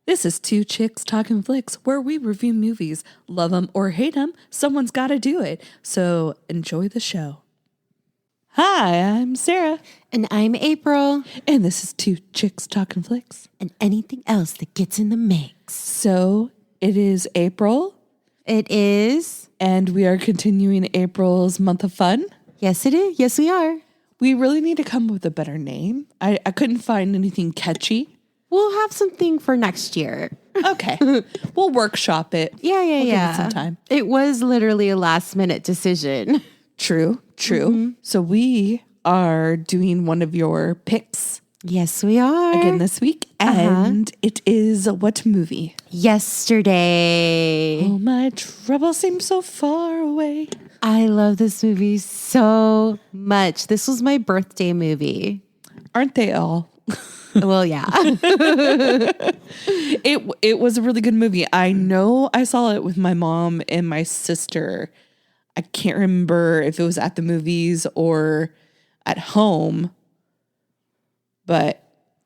This is Two Chicks Talkin Flicks, where we review movies. Love them or hate them, someone's got to do it. So enjoy the show. Hi, I'm Sarah. And I'm April. And this is Two Chicks Talkin Flicks. And anything else that gets in the mix. So it is April. It is. And we are continuing April's month of fun. Yes, it is. Yes, we are. We really need to come up with a better name. I couldn't find anything catchy. We'll have something for next year. Okay. We'll workshop it. Yeah. We'll give it some time. It was literally a last minute decision. True. Mm-hmm. So we are doing one of your picks. Yes, we are. Again this week. And it is what movie? Yesterday. Oh, my trouble seems so far away. I love this movie so much. This was my birthday movie. Aren't they all? Well, yeah. It was a really good movie. I know I saw it with my mom and my sister. I can't remember if it was at the movies or at home, but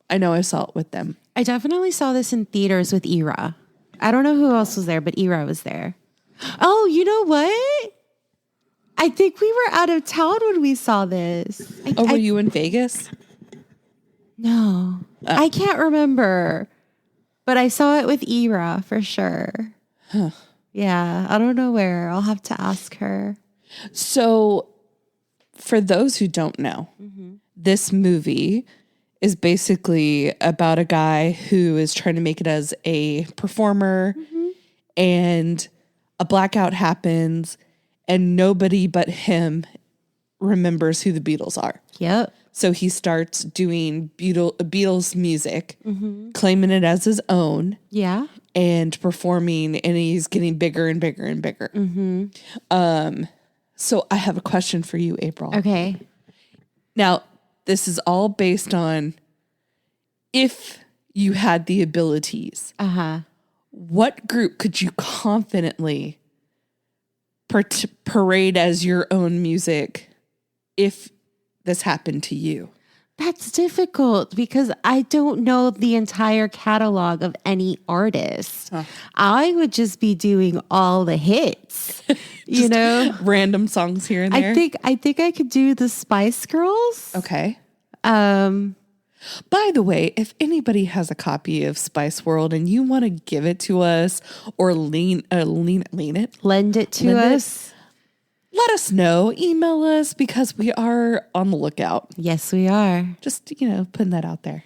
I know I saw it with them. I definitely saw this in theaters with Ira. I don't know who else was there, but Ira was there. Oh, you know what? I think we were out of town when we saw this. Were you in Vegas? No, I can't remember, but I saw it with Ira for sure. Huh. Yeah, I don't know where. I'll have to ask her. So for those who don't know, this movie is basically about a guy who is trying to make it as a performer and a blackout happens and nobody but him remembers who the Beatles are. Yep. So he starts doing Beatles music, claiming it as his own. Yeah. And performing, and he's getting bigger and bigger and bigger. So I have a question for you, April. Okay. Now, this is all based on if you had the abilities. What group could you confidently parade as your own music if this happened to you? That's difficult because I don't know the entire catalog of any artist. I would just be doing all the hits, you know, random songs here and there. I think I could do the Spice Girls. Okay. By the way, if anybody has a copy of Spice World and you want to give it to us or lend it to us. Let us know. Email us because we are on the lookout. Yes, we are. Just, putting that out there.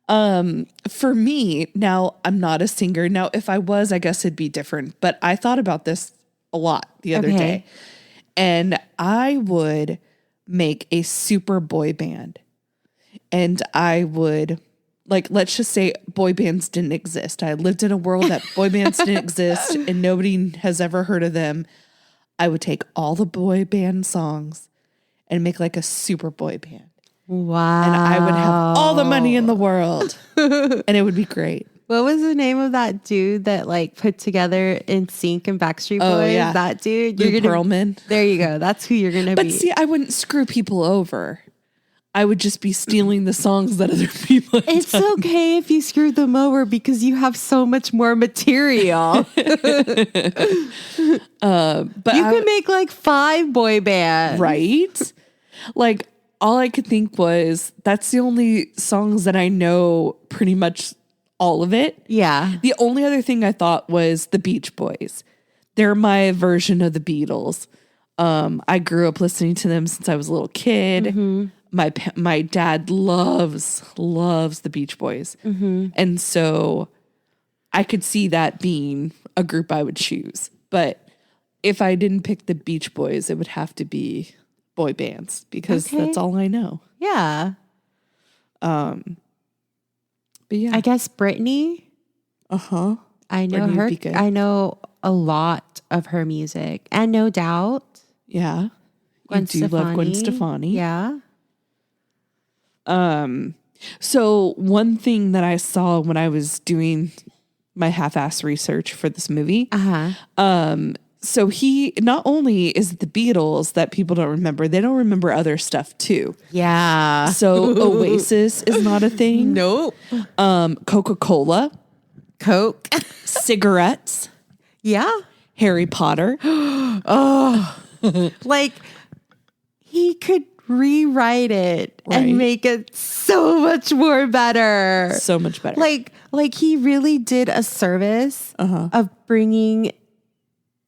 For me, now I'm not a singer. Now, if I was, I guess it'd be different. But I thought about this a lot the other day. And I would make a super boy band. And I would, let's just say boy bands didn't exist. I lived in a world that boy bands didn't exist and nobody has ever heard of them. I would take all the boy band songs and make a super boy band. Wow. And I would have all the money in the world and it would be great. What was the name of that dude that put together NSYNC and Backstreet Boys? Oh, yeah. That dude? Lou Pearlman. There you go. That's who you're going to be. But see, I wouldn't screw people over. I would just be stealing the songs that other people have It's done. okay if you screw them over because you have so much more material. But you could make 5 boy bands. Right? All I could think was that's the only songs that I know pretty much all of it. Yeah. The only other thing I thought was the Beach Boys. They're my version of the Beatles. I grew up listening to them since I was a little kid. My dad loves the Beach Boys. And so I could see that being a group I would choose. But if I didn't pick the Beach Boys, it would have to be boy bands because that's all I know. Yeah. But yeah. I guess Britney. I know Britney her. would be good. I know a lot of her music. And No Doubt. Yeah. Gwen You do love Gwen Stefani. Yeah. So one thing that I saw when I was doing my half-ass research for this movie, so he not only is the Beatles that people don't remember, they don't remember other stuff too. Yeah. So Oasis is not a thing. Nope. Coca-Cola Coke. cigarettes, Yeah. Harry Potter. Like, he could rewrite it Right. and make it so much more better. So much better. Like he really did a service of bringing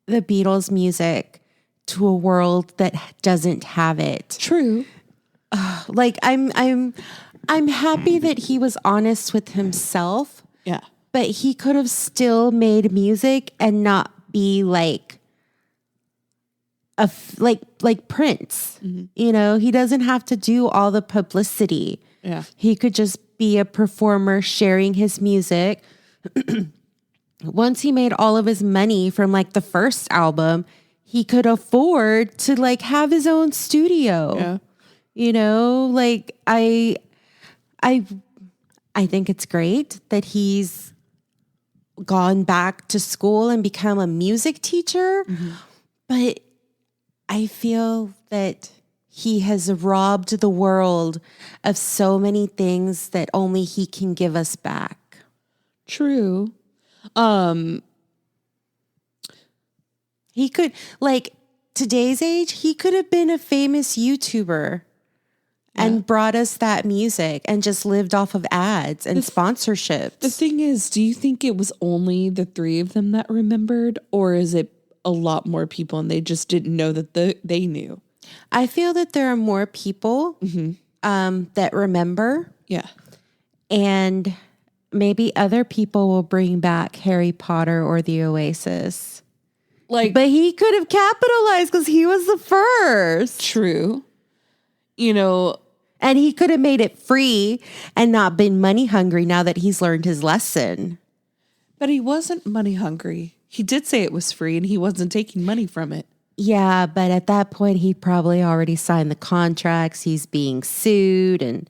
the Beatles music to a world that doesn't have it. True. Like I'm happy that he was honest with himself, Yeah. but he could have still made music and not be like like Prince. You know, he doesn't have to do all the publicity. Yeah. He could just be a performer sharing his music. Once he made all of his money from like the first album, he could afford to like have his own studio. Yeah. You know, like I think it's great that he's gone back to school and become a music teacher, but I feel that he has robbed the world of so many things that only he can give us back. True. He could, like, today's age, he could have been a famous YouTuber and brought us that music and just lived off of ads and sponsorships. The thing is, do you think it was only the three of them that remembered, or is it a lot more people and they just didn't know that they knew? I feel that there are more people that remember. Yeah. And maybe other people will bring back Harry Potter or the Oasis. Like, But he could have capitalized because he was the first. true. You know, And he could have made it free and not been money hungry now that he's learned his lesson. but he wasn't money hungry. He did say it was free and he wasn't taking money from it. Yeah, but at that point, he probably already signed the contracts. He's being sued and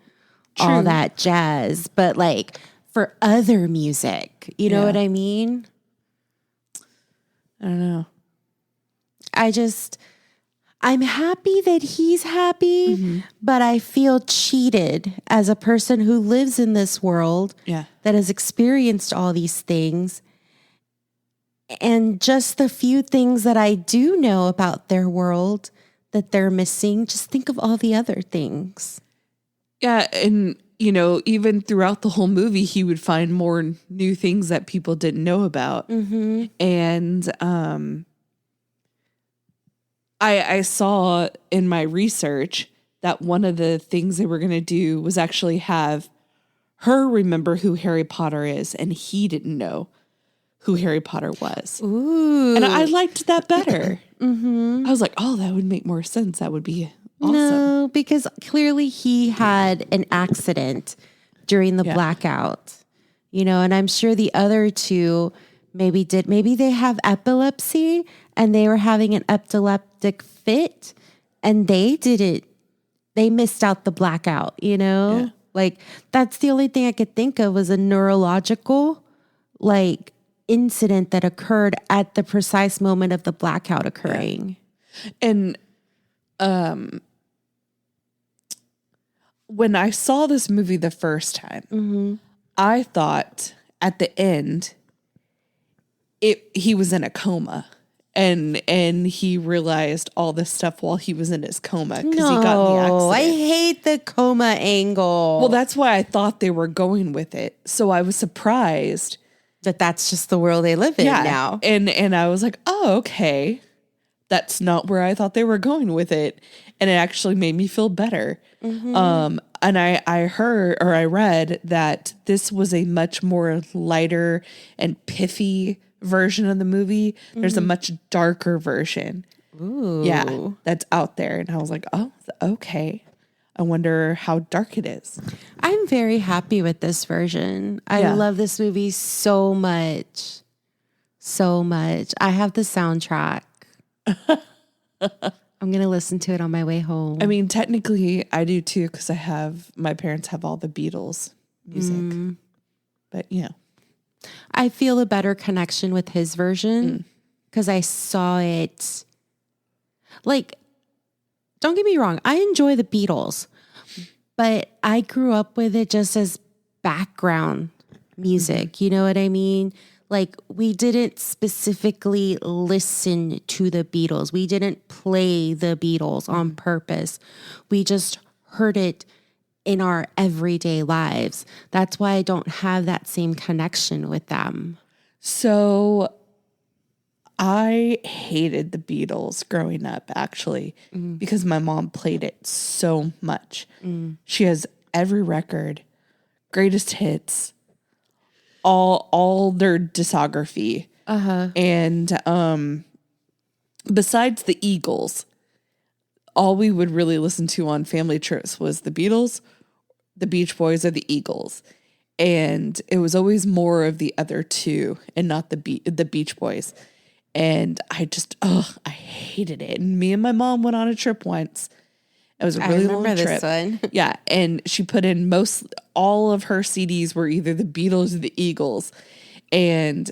all True. that jazz. But like for other music, you know Yeah. what I mean? I don't know. I'm happy that he's happy, but I feel cheated as a person who lives in this world Yeah. that has experienced all these things. And just the few things that I do know about their world that they're missing, just think of all the other things. Yeah. And, you know, even throughout the whole movie, he would find more new things that people didn't know about. And I saw in my research that one of the things they were going to do was actually have her remember who Harry Potter is, and he didn't know who Harry Potter was. Ooh. And I liked that better. I was like, oh, that would make more sense. That would be awesome. No, because clearly he had an accident during the blackout, you know, and I'm sure the other two maybe they have epilepsy and they were having an epileptic fit and they missed out the blackout, you know? Yeah. Like that's the only thing I could think of was a neurological like incident that occurred at the precise moment of the blackout occurring. And when I saw this movie the first time, I thought at the end he was in a coma. And he realized all this stuff while he was in his coma because he got in the accident. I hate the coma angle. Well, that's why I thought they were going with it. So I was surprised that's just the world they live in now. And I was like, oh, okay. That's not where I thought they were going with it. And it actually made me feel better. And I heard or I read that this was a much more lighter and pithy version of the movie. There's a much darker version. Ooh. Yeah, that's out there. And I was like, oh, okay. I wonder how dark it is. I'm very happy with this version. I love this movie so much. So much. I have the soundtrack. I'm going to listen to it on my way home. I mean, technically I do too, because my parents have all the Beatles music. But, you know. I feel a better connection with his version because I saw it. Like, don't get me wrong. I enjoy the Beatles, but I grew up with it just as background music. You know what I mean? Like, we didn't specifically listen to the Beatles. We didn't play the Beatles on purpose. We just heard it in our everyday lives. That's why I don't have that same connection with them. So I hated the Beatles growing up, actually, because my mom played it so much. She has every record, greatest hits, all their discography. And besides the Eagles, all we would really listen to on family trips was the Beatles, the Beach Boys, or the Eagles. And it was always more of the other two and not the Beach Boys. And I hated it. And me and my mom went on a trip once. It was a really long trip. This one. Yeah. And she put in all of her CDs were either the Beatles or the Eagles. And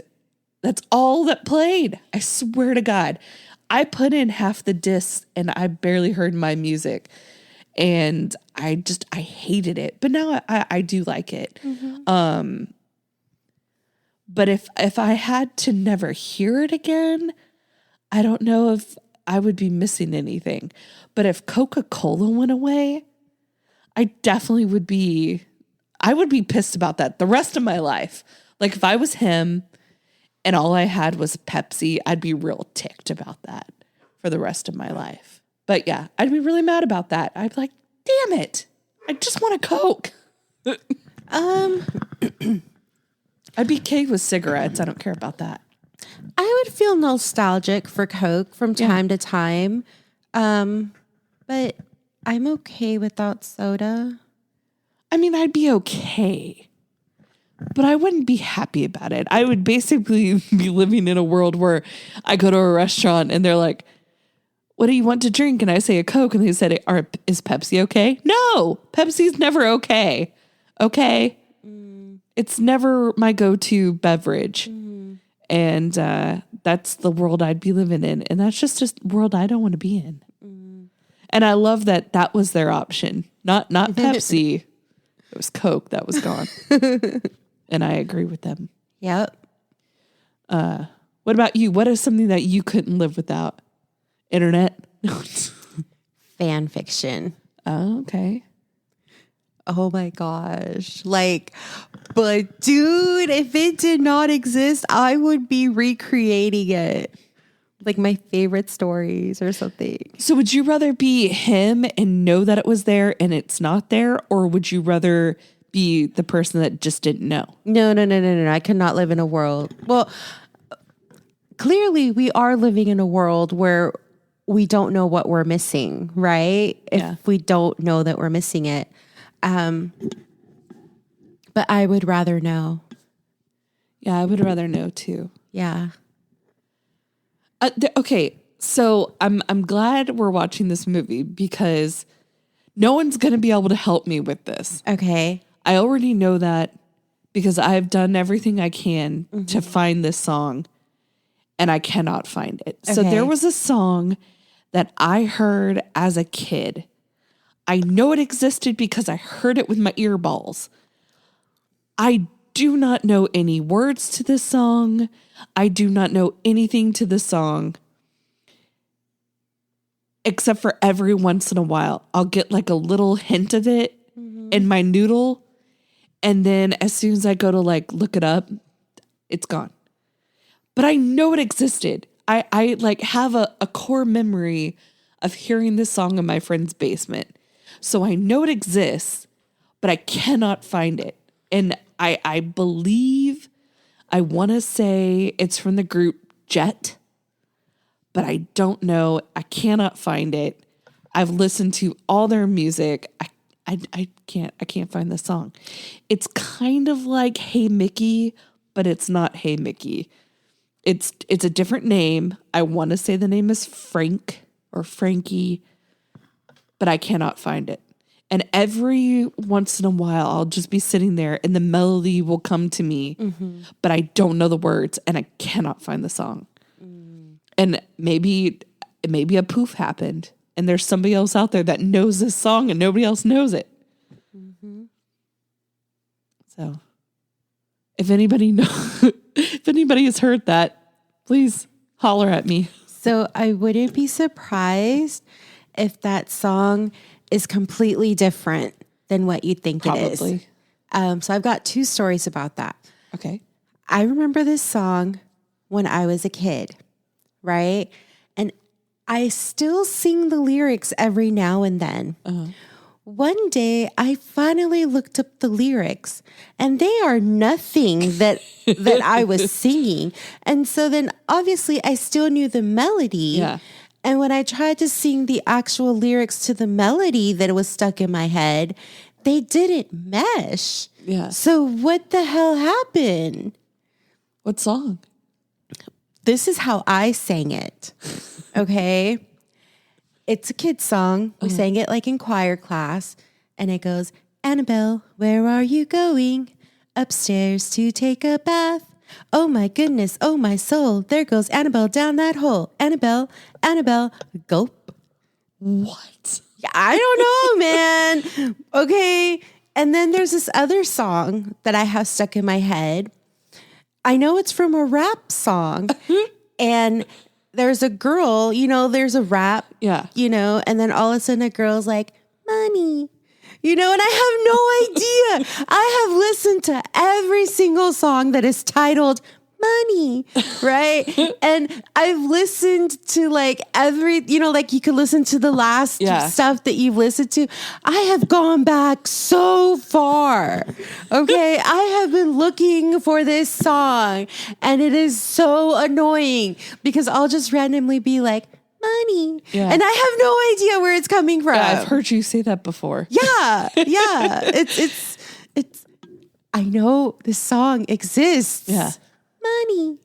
that's all that played. I swear to God. I put in half the discs and I barely heard my music. And I hated it. But now I do like it. But if I had to never hear it again, I don't know if I would be missing anything. But if Coca-Cola went away, I definitely would be pissed about that the rest of my life. Like, if I was him and all I had was Pepsi, I'd be real ticked about that for the rest of my life. But yeah, I'd be really mad about that. I'd be like, damn it, I just want a Coke. I'd be okay with cigarettes. I don't care about that. I would feel nostalgic for Coke from time to time. But I'm okay without soda. I mean, I'd be okay, but I wouldn't be happy about it. I would basically be living in a world where I go to a restaurant and they're like, what do you want to drink? And I say a Coke. And they said, is Pepsi okay? No, Pepsi's never okay. Okay. It's never my go-to beverage. And that's the world I'd be living in. And that's just a world I don't want to be in. And I love that was their option. Not Pepsi. It was Coke that was gone. And I agree with them. Yep. What about you? What is something that you couldn't live without? Internet? Fan fiction. Oh, okay. Oh my gosh. But dude, if it did not exist, I would be recreating it. Like my favorite stories or something. So would you rather be him and know that it was there and it's not there? Or would you rather be the person that just didn't know? No. I could not live in a world. Well, clearly we are living in a world where we don't know what we're missing, right? If we don't know that we're missing it. But I would rather know. Yeah, I would rather know too. Yeah. Okay, so I'm glad we're watching this movie because no one's going to be able to help me with this. Okay. I already know that because I've done everything I can to find this song and I cannot find it. So there was a song that I heard as a kid. I know it existed because I heard it with my earballs. I do not know any words to this song. I do not know anything to the song. Except for every once in a while, I'll get like a little hint of it in my noodle. And then as soon as I go to like look it up, it's gone. But I know it existed. I like have a core memory of hearing this song in my friend's basement. So I know it exists, but I cannot find it. And I believe, I want to say it's from the group Jet, but I don't know. I cannot find it. I've listened to all their music. I can't find the song. It's kind of like Hey Mickey, but it's not Hey Mickey. It's a different name. I want to say the name is Frank or Frankie, but I cannot find it. And every once in a while, I'll just be sitting there and the melody will come to me, but I don't know the words and I cannot find the song. And maybe a poof happened and there's somebody else out there that knows this song and nobody else knows it. So If anybody if anybody has heard that, please holler at me. So I wouldn't be surprised if that song is completely different than what you think it is. So I've got 2 stories about that. Okay. I remember this song when I was a kid, right? And I still sing the lyrics every now and then. Uh-huh. One day I finally looked up the lyrics and they are nothing that I was singing. And so then obviously I still knew the melody. Yeah. And when I tried to sing the actual lyrics to the melody that was stuck in my head, they didn't mesh. Yeah. So what the hell happened? What song? This is how I sang it. Okay. It's a kid's song. We sang it like in choir class. And it goes, Annabelle, where are you going? Upstairs to take a bath. Oh my goodness, oh my soul. There goes Annabelle down that hole. Annabelle, Annabelle, gulp. What? I don't know, man. Okay. And then there's this other song that I have stuck in my head. I know it's from a rap song. And there's a girl, there's a rap, and then all of a sudden a girl's like, money, and I have no idea. I have listened to every single song that is titled money, right? And I've listened to like every, like you could listen to the last stuff that you've listened to. I have gone back so far. Okay. I have been looking for this song and it is so annoying because I'll just randomly be like, money. Yeah. And I have no idea where it's coming from. Yeah, I've heard you say that before. Yeah. Yeah. It's, I know this song exists. Yeah. Money.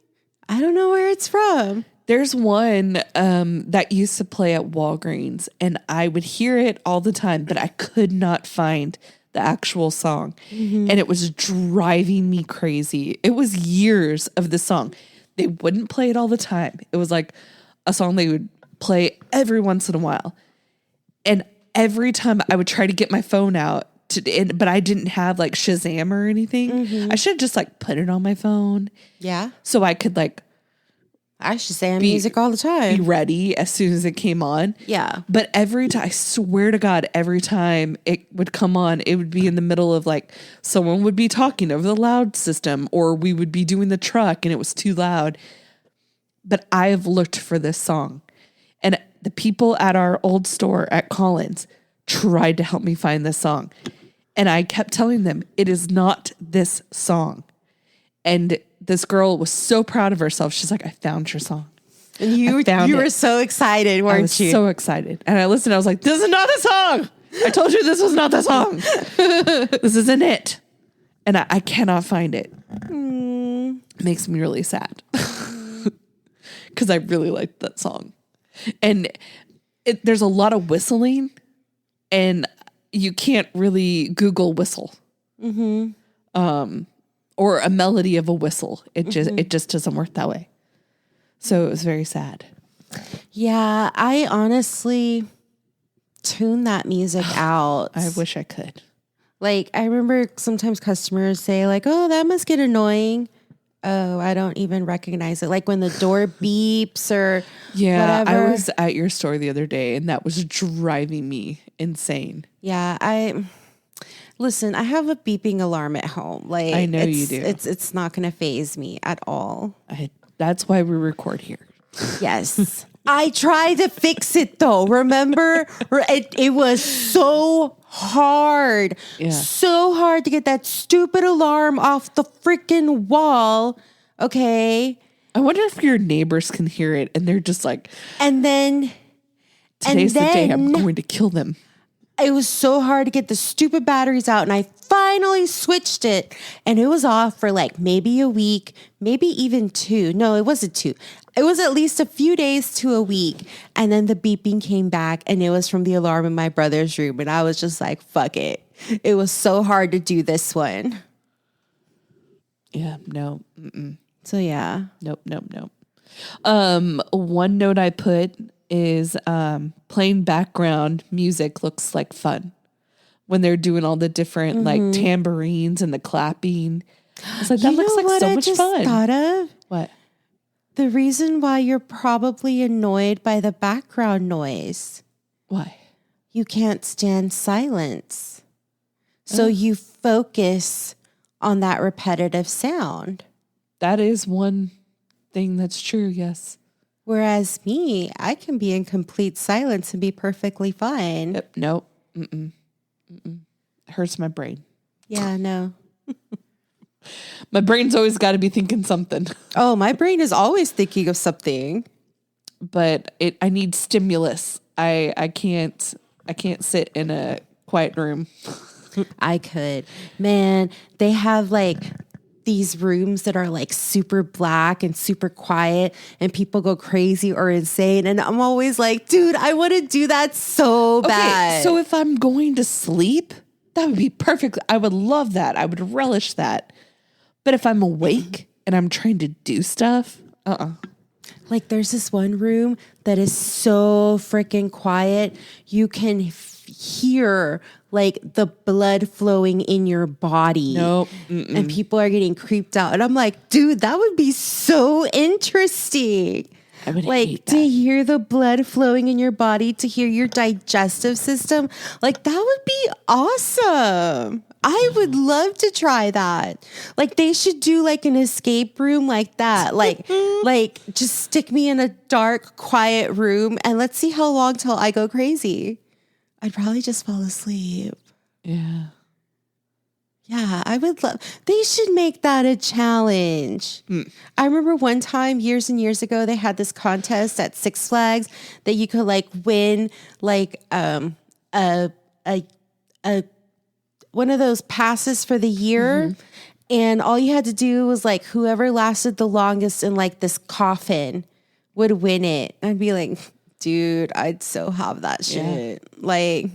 I don't know where it's from. There's one that used to play at Walgreens and I would hear it all the time, but I could not find the actual song. Mm-hmm. And it was driving me crazy. It was years of the song. They wouldn't play it all the time. It was like a song they would play every once in a while. And every time I would try to get my phone out, but I didn't have like Shazam or anything. Mm-hmm. I should have just like put it on my phone. Yeah. So I could like. I Shazam music all the time. Be ready as soon as it came on. Yeah. But every time, I swear to God, every time it would come on, it would be in the middle of like someone would be talking over the loud system or we would be doing the truck and it was too loud. But I have looked for this song and the people at our old store at Collins tried to help me find this song. And I kept telling them, it is not this song. And this girl was so proud of herself. She's like, I found your song. And you were so excited, weren't you? I was so excited. And I listened, I was like, this is not the song. I told you this was not the song. This isn't it. And I cannot find it. It makes me really sad. Because I really liked that song. And there's a lot of whistling. And you can't really Google whistle. Mm-hmm. Or a melody of a whistle. It just doesn't work that way. So it was very sad. Yeah, I honestly tune that music out. I wish I could. Like, I remember sometimes customers say like, oh, that must get annoying. Oh, I don't even recognize it. Like when the door beeps or whatever. I was at your store the other day and that was driving me insane. Yeah, listen, I have a beeping alarm at home. Like I know you do. It's not going to faze me at all. That's why we record here. Yes. I tried to fix it though. Remember? It was so hard. Yeah. So hard to get that stupid alarm off the freaking wall. Okay. I wonder if your neighbors can hear it and they're just like, and then today's the day I'm going to kill them. It was so hard to get the stupid batteries out and I finally switched it and it was off for like maybe a week, maybe even 2. No, it wasn't 2. It was at least a few days to a week. And then the beeping came back and it was from the alarm in my brother's room. And I was just like, fuck it. It was so hard to do this one. Yeah, no. Mm-mm. So yeah. Nope. One note I put is playing background music looks like fun when they're doing all the different like tambourines and the clapping. I was like, that looks like so much fun. Thought of? What? The reason why you're probably annoyed by the background noise. Why? You can't stand silence. So you focus on that repetitive sound. That is one thing that's true, yes. Whereas me, I can be in complete silence and be perfectly fine. Yep. Nope. Mm-mm. Mm-mm. It hurts my brain. Yeah, no. My brain's always got to be thinking something. Oh, my brain is always thinking of something. But I need stimulus. I can't sit in a quiet room. I could. Man, they have like these rooms that are like super black and super quiet and people go crazy or insane. And I'm always like, dude, I want to do that so bad. Okay, so if I'm going to sleep, that would be perfect. I would love that. I would relish that. But if I'm awake and I'm trying to do stuff, Like there's this one room that is so freaking quiet. You can hear like the blood flowing in your body. Nope. And people are getting creeped out. And I'm like, dude, that would be so interesting. I would like hate to that. hear the blood flowing in your body, to hear your digestive system. Like that would be awesome. I would love to try that. Like they should do like an escape room like that. Like just stick me in a dark, quiet room and let's see how long till I go crazy. I'd probably just fall asleep. Yeah. Yeah, I would love. They should make that a challenge. I remember one time years and years ago, they had this contest at Six Flags that you could like win like a one of those passes for the year. And all you had to do was like whoever lasted the longest in like this coffin would win it. I'd be like, dude, I'd so have that shit. Yeah. Like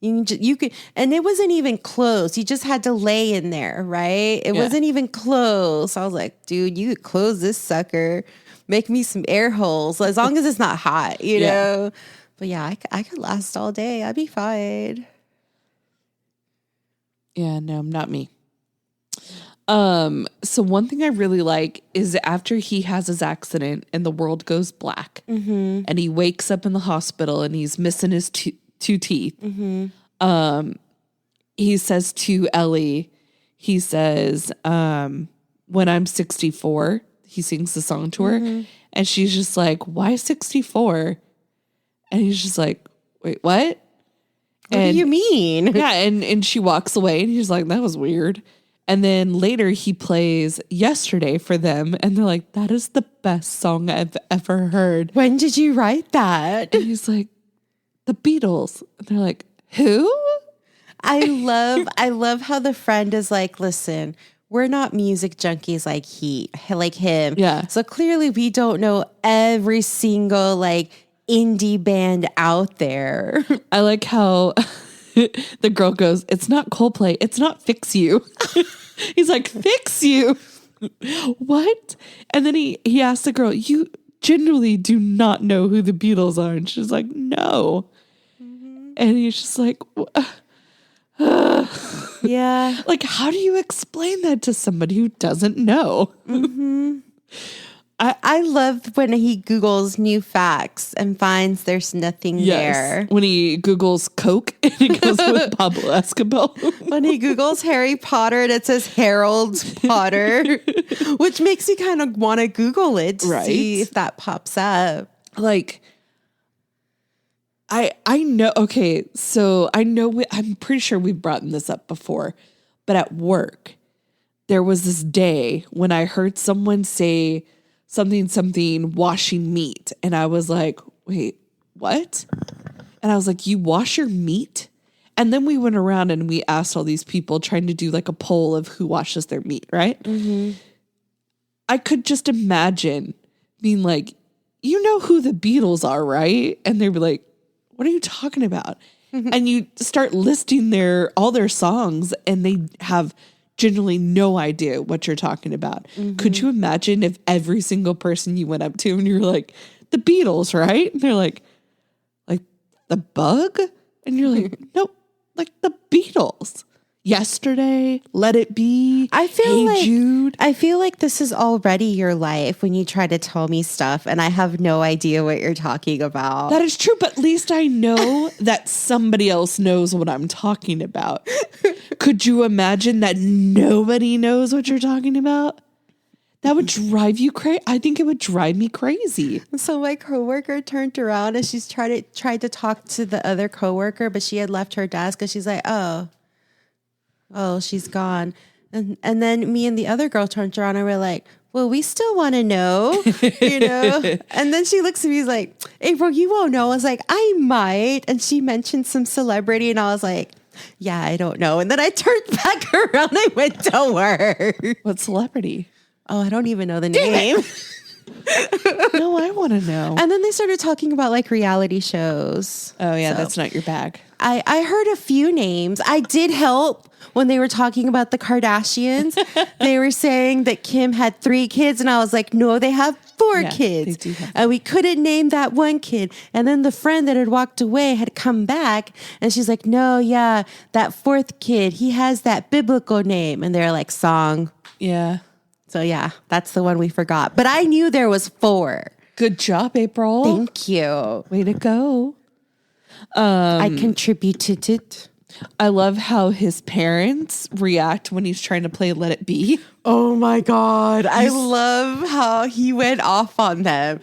you could, and it wasn't even close. You just had to lay in there, right? It wasn't even close. I was like, dude, you could close this sucker, make me some air holes, as long as it's not hot, you know? But yeah, I could last all day. I'd be fine. Yeah, no, not me. So one thing I really like is after he has his accident and the world goes black and he wakes up in the hospital and he's missing his two teeth. He says to Ellie, he says, when I'm 64, he sings the song to her and she's just like, why 64? And he's just like, wait, what? What do you mean? Yeah, and she walks away and he's like, that was weird. And then later he plays Yesterday for them and they're like, that is the best song I've ever heard. When did you write that? And he's like, the Beatles. And they're like, who? I love how the friend is like, listen, we're not music junkies like him. Yeah. So clearly we don't know every single like indie band out there. I like how the girl goes, it's not Coldplay. It's not Fix You. He's like, Fix You? What? And then he asked the girl, you genuinely do not know who the Beatles are? And she's like, no. And he's just like, yeah. Like, how do you explain that to somebody who doesn't know? I love when he Googles new facts and finds there's nothing there. When he Googles Coke and he goes with Pablo Escobar. When he Googles Harry Potter and it says Harold Potter, which makes me kind of want to Google it to see if that pops up. Like, I know, okay, so I know, I'm pretty sure we've brought this up before, but at work, there was this day when I heard someone say something washing meat. And I was like, wait, what? And I was like, you wash your meat? And then we went around and we asked all these people trying to do like a poll of who washes their meat, right? I could just imagine being like, you know who the Beatles are, right? And they'd be like, what are you talking about? And you start listing all their songs and they have generally no idea what you're talking about. Could you imagine if every single person you went up to and you're like, the Beatles, right? And they're like the Bug? And you're like, nope, like the Beatles. Yesterday, Let It Be, I feel Hey Jude. I feel like this is already your life when you try to tell me stuff and I have no idea what you're talking about. That is true, but at least I know that somebody else knows what I'm talking about. Could you imagine that nobody knows what you're talking about? That would drive you crazy. I think it would drive me crazy. So my coworker turned around and she's tried to talk to the other coworker, but she had left her desk and she's like, oh, she's gone. And then me and the other girl turned around and we're like, well, we still want to know, you know? And then she looks at me, like, April, you won't know. I was like, I might. And she mentioned some celebrity and I was like, yeah, I don't know. And then I turned back around and went, don't worry. What celebrity? Oh, I don't even know the name. No, I want to know. And then they started talking about like reality shows. Oh, yeah, that's not your bag. I heard a few names. I did help when they were talking about the Kardashians. They were saying that Kim had 3 kids. And I was like, no, they have 4 kids. They do have. And we couldn't name that one kid. And then the friend that had walked away had come back. And she's like, no, yeah, that 4th kid, he has that biblical name. And they're like, Song. Yeah. So yeah, that's the one we forgot. But I knew there was 4. Good job, April. Thank you. Way to go. I contributed it. I love how his parents react when he's trying to play Let It Be. Oh my God. I love how he went off on them.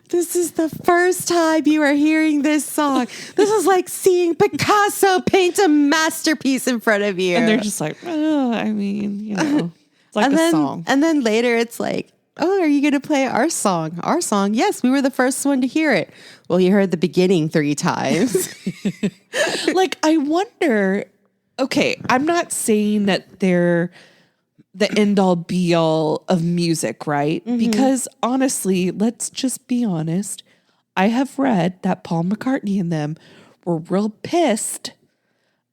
This is the first time you are hearing this song. This is like seeing Picasso paint a masterpiece in front of you. And they're just like, oh, I mean, you know, it's like and song. And then later it's like, oh, are you going to play our song? Our song? Yes, we were the first one to hear it. Well, you heard the beginning 3 times. Like, I wonder, okay, I'm not saying that they're the end all be all of music, right? Mm-hmm. Because honestly, let's just be honest. I have read that Paul McCartney and them were real pissed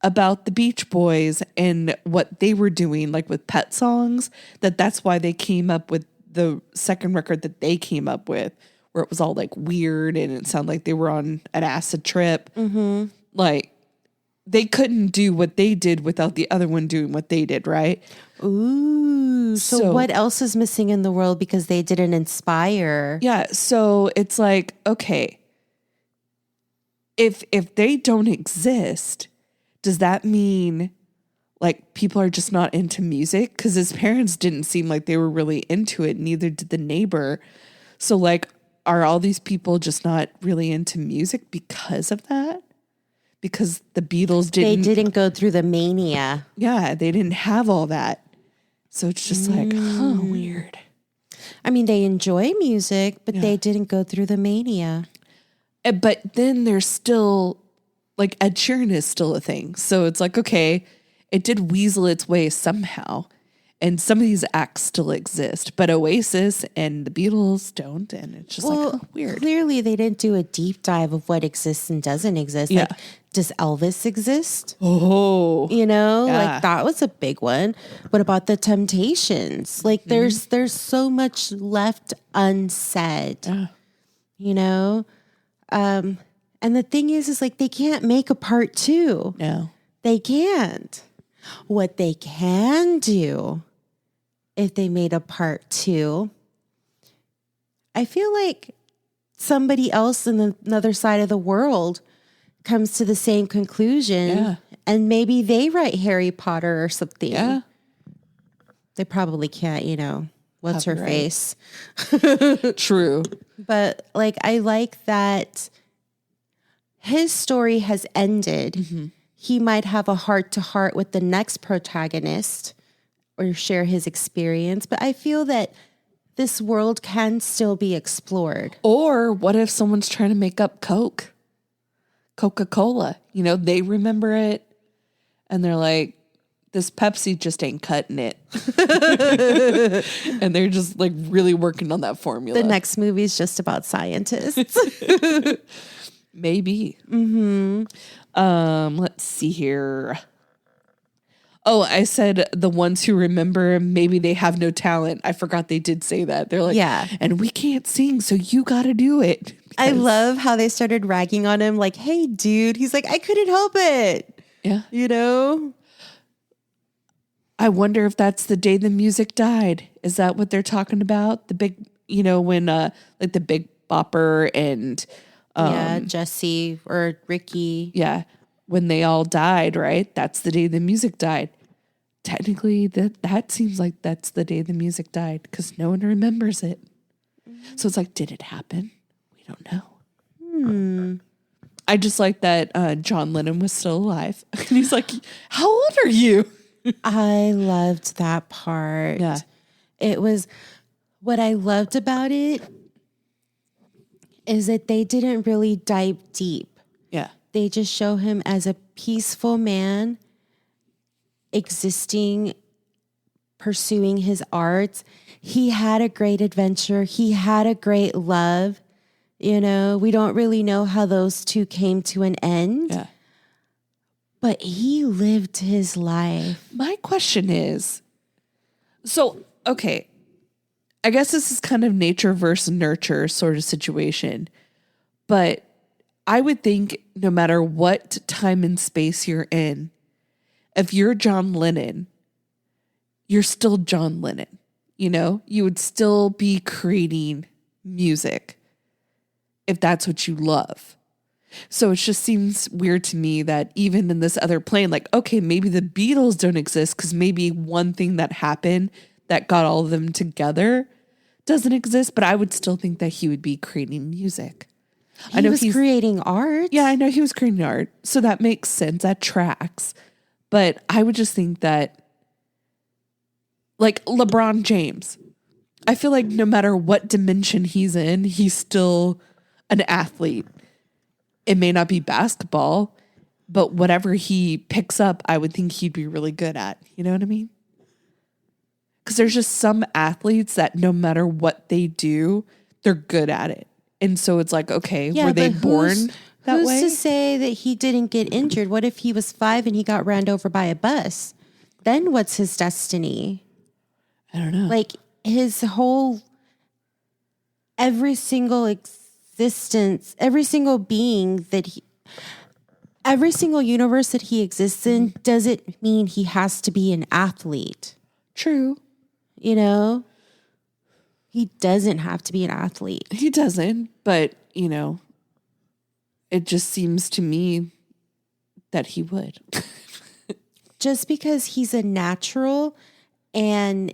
about the Beach Boys and what they were doing, like with Pet Songs, that's why they came up with the second record that they came up with, where it was all like weird and it sounded like they were on an acid trip. Mm-hmm. Like, they couldn't do what they did without the other one doing what they did, right? Ooh. So what else is missing in the world because they didn't inspire? Yeah. So it's like, okay, if they don't exist, does that mean like people are just not into music? Because his parents didn't seem like they were really into it. Neither did the neighbor. So like, are all these people just not really into music because of that? Because the Beatles didn't go through the mania. Yeah, they didn't have all that. So it's just like, weird. I mean, they enjoy music, but they didn't go through the mania. But then there's still, like, Ed Sheeran is still a thing. So it's like, okay, it did weasel its way somehow. And some of these acts still exist, but Oasis and the Beatles don't. And it's just weird. Clearly, they didn't do a deep dive of what exists and doesn't exist. Yeah. Like, does Elvis exist? Oh, you know, like that was a big one. What about the Temptations? Like, there's so much left unsaid. You know, and the thing is like they can't make a part 2. No, they can't. What they can do, if they made a part 2, I feel like somebody else in another side of the world comes to the same conclusion and maybe they write Harry Potter or something. Yeah. They probably can't, you know, what's her face? True. But like, I like that his story has ended. Mm-hmm. He might have a heart-to-heart with the next protagonist or share his experience, but I feel that this world can still be explored. Or what if someone's trying to make up Coca-Cola? You know, they remember it and they're like, this Pepsi just ain't cutting it. And they're just like really working on that formula. The next movie is just about scientists. Maybe. Mm-hmm. Let's see here. Oh, I said the ones who remember, maybe they have no talent. I forgot they did say that. They're like, and we can't sing, so you got to do it. I love how they started ragging on him like, hey, dude. He's like, I couldn't help it. Yeah. You know? I wonder if that's the day the music died. Is that what they're talking about? The big, when like the Big Bopper and Jesse or Ricky. Yeah, when they all died, right? That's the day the music died. Technically, that seems like that's the day the music died because no one remembers it. Mm-hmm. So it's like, did it happen? We don't know. I just like that John Lennon was still alive. And he's like, how old are you? I loved that part. Yeah. It was, what I loved about it is that they didn't really dive deep. Yeah. They just show him as a peaceful man existing, pursuing his art. He had a great adventure. He had a great love. We don't really know how those two came to an end. Yeah. But he lived his life. My question is, okay, I guess this is kind of nature versus nurture sort of situation. But I would think no matter what time and space you're in, if you're John Lennon, you're still John Lennon. You would still be creating music if that's what you love. So it just seems weird to me that even in this other plane, like, okay, maybe the Beatles don't exist because maybe one thing that happened that got all of them together doesn't exist, but I would still think that he would be creating music. I know he's creating art. Yeah, I know he was creating art. So that makes sense. That tracks. But I would just think that, like LeBron James, I feel like no matter what dimension he's in, he's still an athlete. It may not be basketball, but whatever he picks up, I would think he'd be really good at. You know what I mean? Because there's just some athletes that no matter what they do, they're good at it. And so it's like, okay, were they born that way? Who's to say that he didn't get injured? What if he was 5 and he got ran over by a bus? Then what's his destiny? I don't know. Like his whole, every single existence, every single being every single universe that he exists in doesn't mean he has to be an athlete. True. He doesn't have to be an athlete. He doesn't, but, it just seems to me that he would. Just because he's a natural and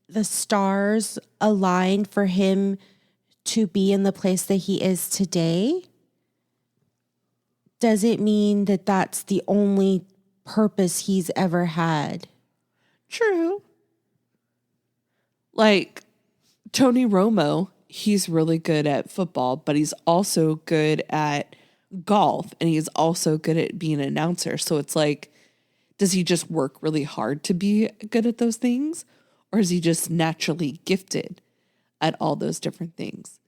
the stars aligned for him to be in the place that he is today, doesn't mean that that's the only purpose he's ever had. True. Like Tony Romo, he's really good at football, but he's also good at golf and he's also good at being an announcer. So it's like, does he just work really hard to be good at those things? Or is he just naturally gifted at all those different things?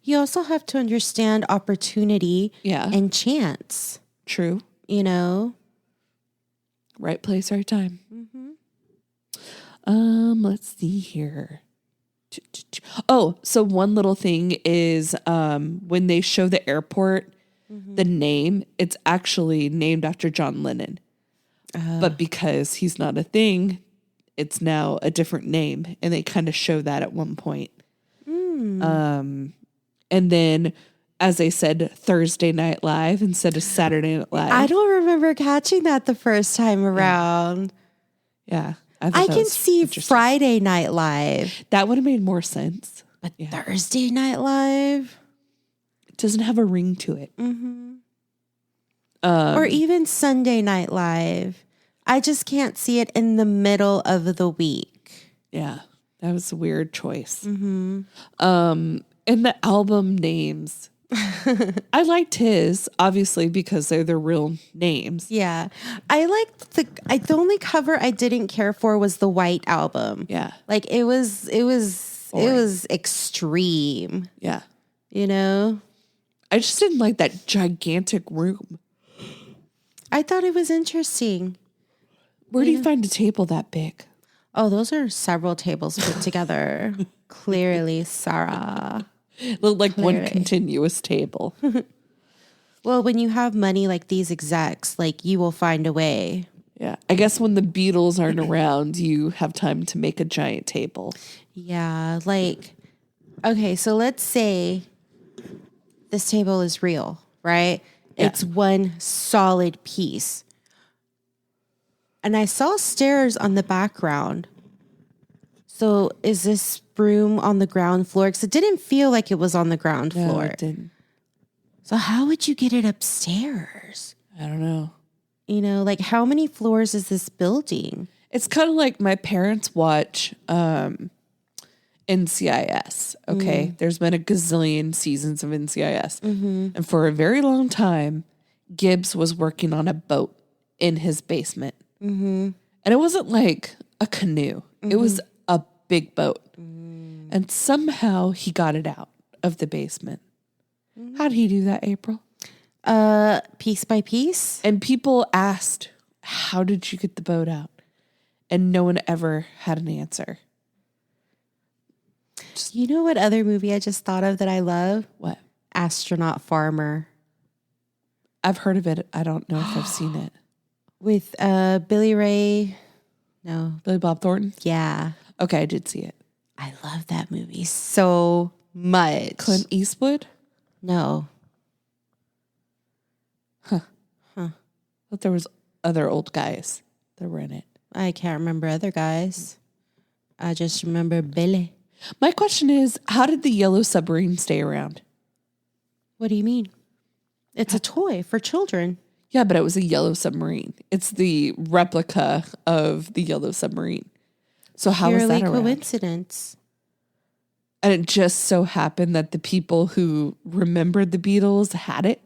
You also have to understand opportunity and chance. True. Right place, right time. Mm-hmm. Let's see here. Oh, so one little thing is when they show the airport, the name, it's actually named after John Lennon. But because he's not a thing, it's now a different name. And they kind of show that at one point. And then, as I said, Thursday Night Live instead of Saturday Night Live. I don't remember catching that the first time around. Yeah. I can see Friday Night Live. That would have made more sense. But Thursday Night Live? It doesn't have a ring to it. Mm-hmm. Or even Sunday Night Live. I just can't see it in the middle of the week. Yeah. That was a weird choice. Mm-hmm. And the album names. I liked his, obviously, because they're the real names. Yeah. I liked the only cover I didn't care for was the White Album. Yeah. Like it was extreme. Yeah. I just didn't like that gigantic room. I thought it was interesting. Where do you find a table that big? Oh, those are several tables put together. Clearly, Sarah. Looked like one continuous table. Well, when you have money like these execs, like you will find a way. Yeah. I guess when the Beatles aren't around, you have time to make a giant table. Yeah. Like, okay, so let's say this table is real, right? Yeah. It's one solid piece. And I saw stairs on the background. So is this room on the ground floor? Because it didn't feel like it was on the ground floor. It didn't. So how would you get it upstairs? I don't know. You know, like how many floors is this building? It's kind of like my parents watch NCIS. Okay. There's been a gazillion seasons of NCIS. And for a very long time, Gibbs was working on a boat in his basement. And it wasn't like a canoe. It was a big boat. And somehow he got it out of the basement. How did he do that, April? Piece by piece. And people asked, how did you get the boat out? And no one ever had an answer. You know what other movie I just thought of that I love? What? Astronaut Farmer. I've heard of it. I don't know if I've seen it. With Billy Ray. No. Billy Bob Thornton? Yeah. Okay, I did see it. I love that movie so much. Clint Eastwood? No. I thought there was other old guys that were in it. I can't remember other guys. I just remember Billy. My question is, how did the yellow submarine stay around? What do you mean? It's a toy for children. Yeah, but it was a yellow submarine. It's the replica of the yellow submarine. So how was that around? Coincidence. And it just so happened that the people who remembered the Beatles had it.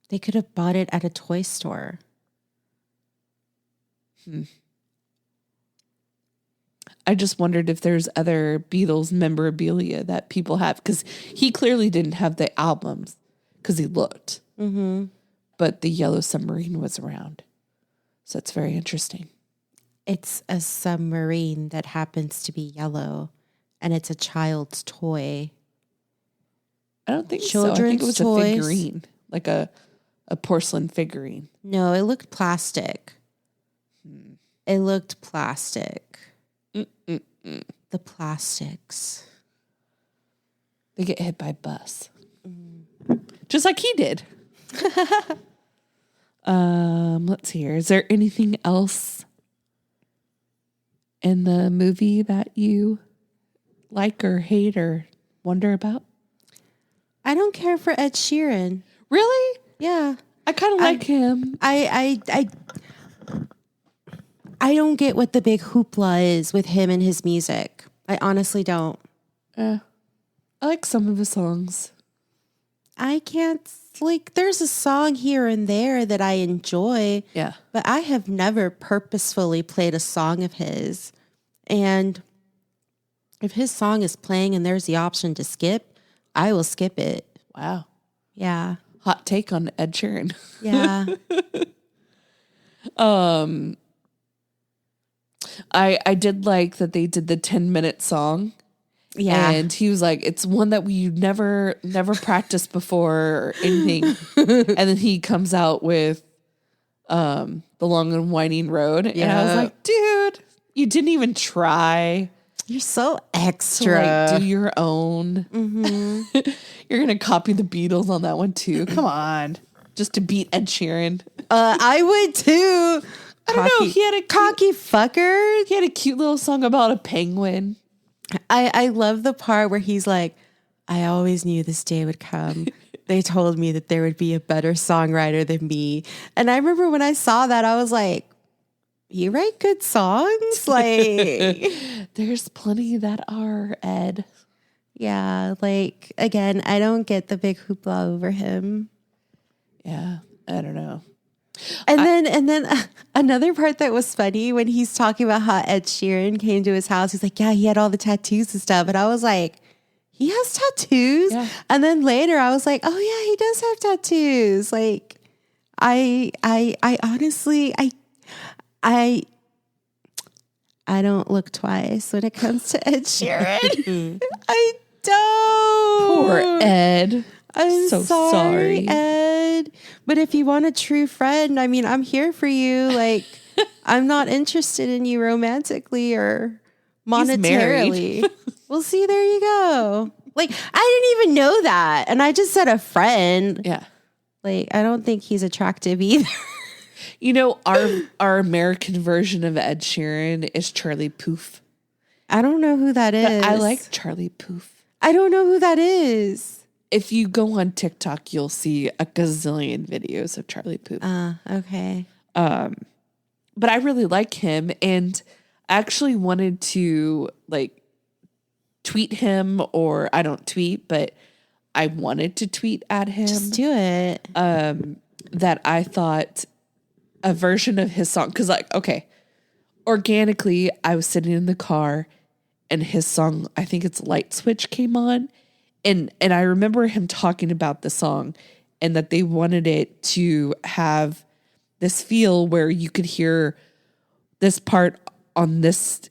They could have bought it at a toy store. I just wondered if there's other Beatles memorabilia that people have. Because he clearly didn't have the albums because he looked. But the yellow submarine was around. So it's very interesting. It's a submarine that happens to be yellow. And it's a child's toy. I don't think so. I think it was toys. a figurine. Like a porcelain figurine. No, it looked plastic. It looked plastic. The plastics. They get hit by a bus. Just like he did. Let's see here. Is there anything else in the movie that you like or hate or wonder about? I don't care for Ed Sheeran. Really? Yeah. I kind of like him. I don't get what the big hoopla is with him and his music. I honestly don't. I like some of his songs. I can't, like, there's a song here and there that I enjoy. Yeah. But I have never purposefully played a song of his. And if his song is playing and there's the option to skip, I will skip it. Wow. Yeah. Hot take on Ed Sheeran. Yeah. I did like that they did the 10-minute song. Yeah. And he was like, it's one that we never practiced before or anything. And then he comes out with The Long and Winding Road. Yeah. And I was like, dude, you didn't even try. You're so To extra. like do your own. You're going to copy the Beatles on that one too. Come on. Just to beat Ed Sheeran. I would too. I don't know. He had a Cocky fucker. He had a cute little song about a penguin. I love the part where he's like, I always knew this day would come. They told me that there would be a better songwriter than me. And I remember when I saw that, I was like, you write good songs? Like, there's plenty that are, Ed. Yeah, like, again, I don't get the big hoopla over him. Yeah, I don't know. And then another part that was funny when he's talking about how Ed Sheeran came to his house. He's like, yeah, he had all the tattoos and stuff. And I was like, he has tattoos? Yeah. And then later I was like, oh yeah, he does have tattoos. Like, I honestly, I don't look twice when it comes to Ed Sheeran. I don't. Poor Ed. I'm so sorry, Ed. But if you want a true friend, I mean, I'm here for you. Like, I'm not interested in you romantically or monetarily. Well, see, there you go. Like, I didn't even know that. And I just said a friend. Yeah. Like, I don't think he's attractive either. You know, our American version of Ed Sheeran is Charlie Puth. I don't know who that is. But I like Charlie Puth. I don't know who that is. If you go on TikTok, you'll see a gazillion videos of Charlie Puth. Okay. But I really like him, and I actually wanted to like tweet him, or I don't tweet, but I wanted to tweet at him. Just do it. That I thought a version of his song, because like, okay, organically, I was sitting in the car and his song, I think it's Light Switch, came on. And I remember him talking about the song and that they wanted it to have this feel where you could hear this part on this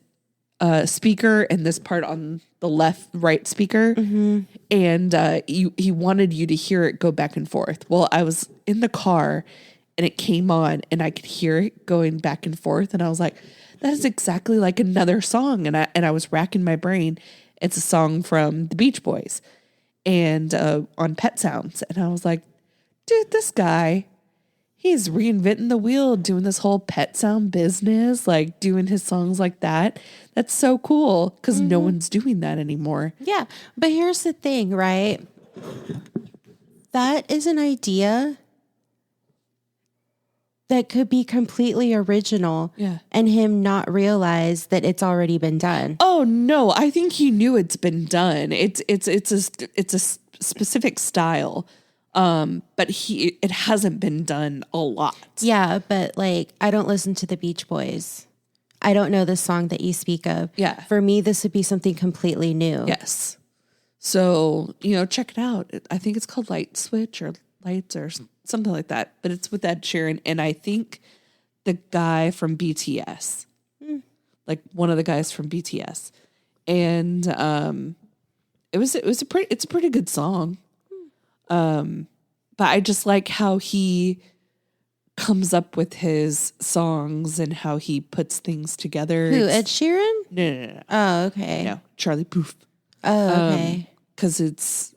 speaker and this part on the right speaker. Mm-hmm. And he wanted you to hear it go back and forth. Well, I was in the car and it came on and I could hear it going back and forth. And I was like, that is exactly like another song. And I was racking my brain. It's a song from the Beach Boys and on Pet Sounds. And I was like, dude, this guy, he's reinventing the wheel, doing this whole pet sound business, like doing his songs like that. That's so cool because no one's doing that anymore. Yeah. But here's the thing, right? That is an idea that could be completely original. Yeah. And him not realize that it's already been done. Oh no, I think he knew it's been done. It's a specific style. But it hasn't been done a lot. Yeah, but like I don't listen to the Beach Boys. I don't know the song that you speak of. Yeah. For me, this would be something completely new. Yes. So, check it out. I think it's called Light Switch or Lights or something like that. But it's with Ed Sheeran. And I think the guy from BTS, like one of the guys from BTS. And it's a pretty good song. But I just like how he comes up with his songs and how he puts things together. Who, Ed Sheeran? No. Oh, okay. No, Charlie Puth. Oh, okay. Because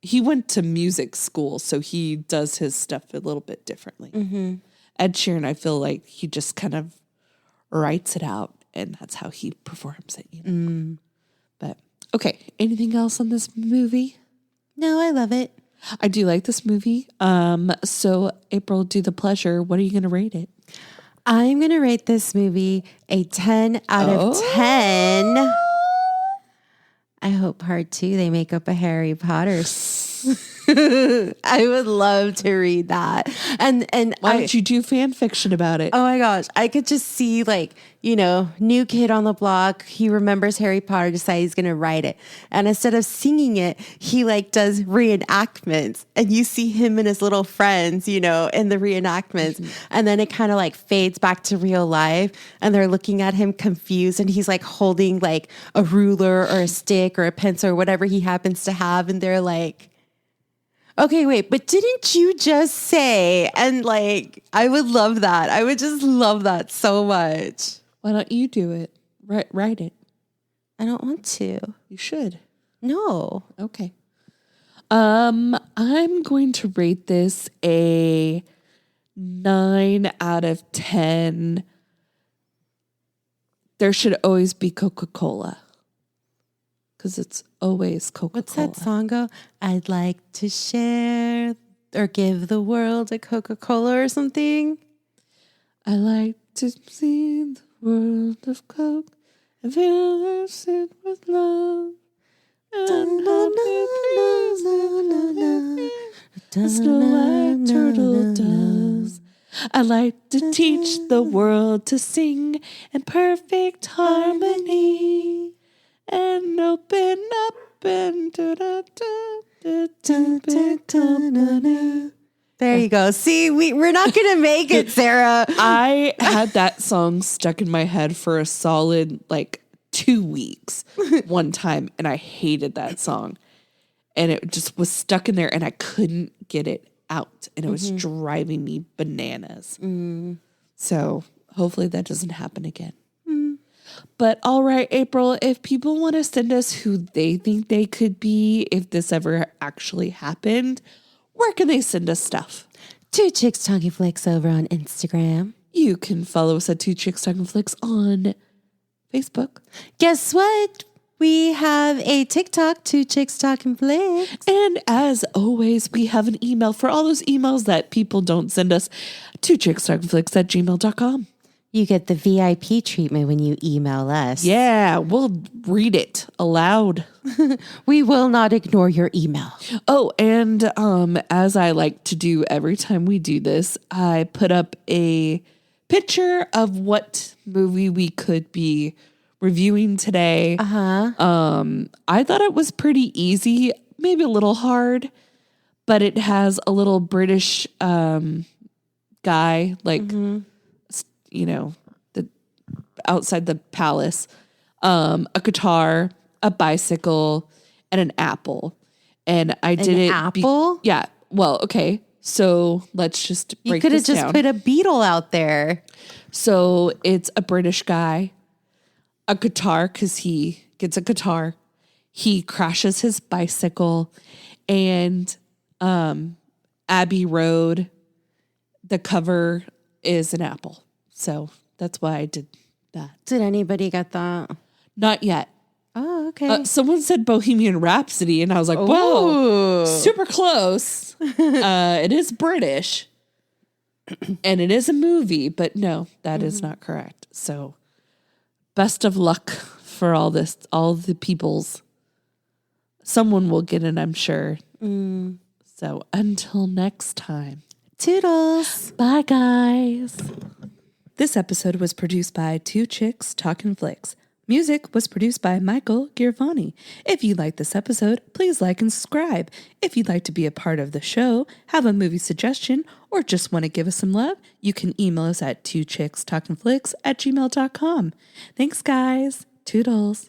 he went to music school, so he does his stuff a little bit differently. Mm-hmm. Ed Sheeran, I feel like he just kind of writes it out, and that's how he performs it. But okay, anything else on this movie? No, I love it. I do like this movie. So April, do the pleasure. What are you going to rate it? I'm going to rate this movie a 10 out of 10. I hope part 2 they make up a Harry Potter. I would love to read that. And why don't you do fan fiction about it? Oh my gosh. I could just see new kid on the block. He remembers Harry Potter, decides he's going to write it. And instead of singing it, he does reenactments and you see him and his little friends, in the reenactments. Mm-hmm. And then it kind of fades back to real life and they're looking at him confused and he's holding a ruler or a stick or a pencil or whatever he happens to have. And they're like, okay, wait, but didn't you just say? And I would love that. I would just love that so much. Why don't you do it? Write it. I don't want to. You should. No. Okay. I'm going to rate this a 9 out of 10. There should always be Coca-Cola. Because it's always Coca-Cola. What's that song go? I'd like to share or give the world a Coca-Cola or something. I like to see the world of Coke and fill it with love. As the white turtle does. I like to teach the world to sing in perfect harmony. And open up and there you go. See, we're not gonna make it, Sarah. I had that song stuck in my head for a solid 2 weeks one time, and I hated that song. And it just was stuck in there, and I couldn't get it out, and it was driving me bananas. So hopefully that doesn't happen again. But all right, April, if people want to send us who they think they could be, if this ever actually happened, where can they send us stuff? Two Chicks Talkin Flicks over on Instagram. You can follow us at Two Chicks Talkin Flicks on Facebook. Guess what? We have a TikTok, Two Chicks Talkin Flicks. And as always, we have an email for all those emails that people don't send us, twochickstalkinflicks@gmail.com. You get the VIP treatment when you email us. Yeah, we'll read it aloud. We will not ignore your email. Oh, and as I like to do every time we do this, I put up a picture of what movie we could be reviewing today. I thought it was pretty easy, maybe a little hard, but it has a little British guy, like, you know, the outside the palace, a guitar, a bicycle, and an apple. And I did it. Apple? Yeah. Well, okay. So let's just break You could have this just down. put a beetle out there. So it's a British guy, a guitar, because he gets a guitar. He crashes his bicycle, and Abbey Road, the cover is an apple. So that's why I did that. Did anybody get that? Not yet. Oh, okay. Someone said Bohemian Rhapsody, and I was like, whoa, super close. It is British, and it is a movie, but no, that is not correct. So best of luck for all this, all the peoples. Someone will get it, I'm sure. So until next time. Toodles. Bye, guys. This episode was produced by Two Chicks Talkin Flicks. Music was produced by Michael Girvani. If you like this episode, please like and subscribe. If you'd like to be a part of the show, have a movie suggestion, or just want to give us some love, you can email us at twochickstalkinflicks@gmail.com. Thanks, guys. Toodles.